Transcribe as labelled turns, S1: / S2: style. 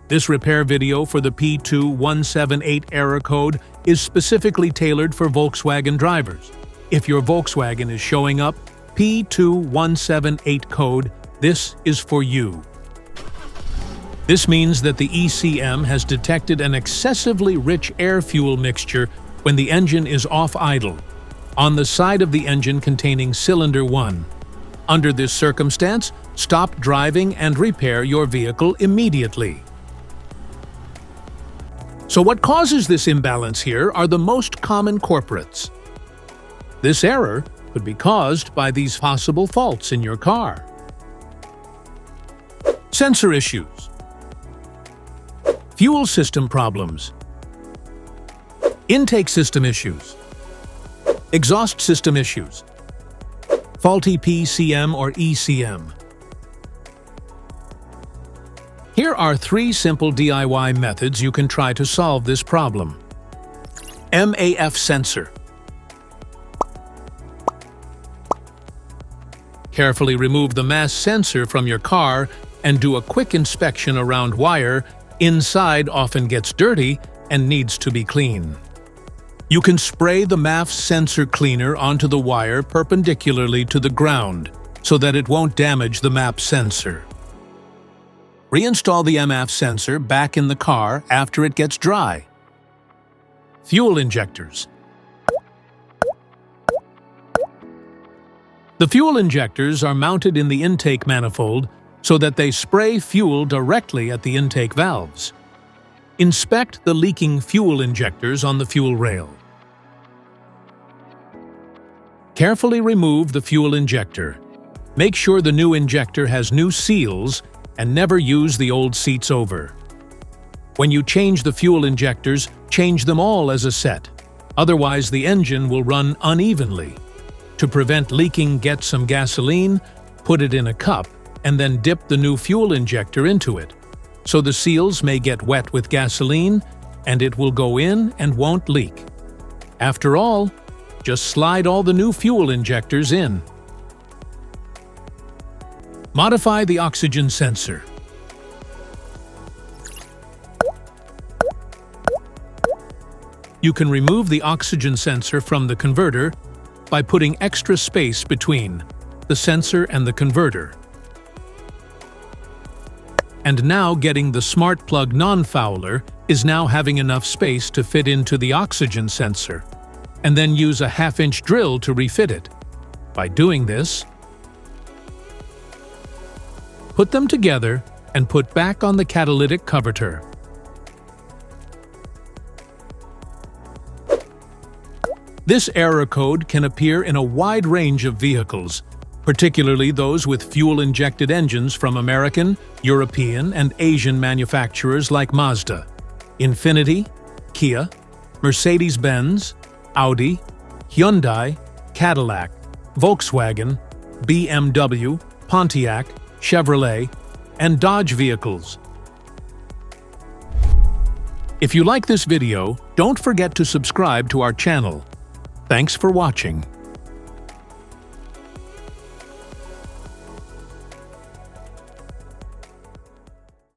S1: This repair video for the P2178 error code is specifically tailored for Volkswagen drivers. If your Volkswagen is showing up P2178 code, this is for you. This means that the ECM has detected an excessively rich air-fuel mixture when the engine is off idle, on the side of the engine containing cylinder 1. Under this circumstance, stop driving and repair your vehicle immediately. So what causes this imbalance here are the most common culprits. This error could be caused by these possible faults in your car. Sensor issues, fuel system problems, intake system issues, exhaust system issues, faulty PCM or ECM. Here are 3 simple DIY methods you can try to solve this problem. MAF Sensor. Carefully remove the MAF sensor from your car and do a quick inspection around wire. Inside often gets dirty and needs to be cleaned. You can spray the MAF sensor cleaner onto the wire perpendicularly to the ground so that it won't damage the MAF sensor. Reinstall the MAF sensor back in the car after it gets dry. Fuel injectors. The fuel injectors are mounted in the intake manifold so that they spray fuel directly at the intake valves. Inspect the leaking fuel injectors on the fuel rail. Carefully remove the fuel injector. Make sure the new injector has new seals and never use the old seats over. When you change the fuel injectors, change them all as a set. Otherwise, the engine will run unevenly. To prevent leaking, get some gasoline, put it in a cup, and then dip the new fuel injector into it, so the seals may get wet with gasoline and it will go in and won't leak. After all, just slide all the new fuel injectors in. Modify the oxygen sensor. You can remove the oxygen sensor from the converter by putting extra space between the sensor and the converter. And now getting the smart plug non-fouler is now having enough space to fit into the oxygen sensor, and then use a 1/2-inch drill to refit it. By doing this, put them together and put back on the catalytic converter. This error code can appear in a wide range of vehicles, particularly those with fuel-injected engines from American, European, and Asian manufacturers like Mazda, Infiniti, Kia, Mercedes-Benz, Audi, Hyundai, Cadillac, Volkswagen, BMW, Pontiac, Chevrolet, and Dodge vehicles. If you like this video, don't forget to subscribe to our channel. Thanks for watching.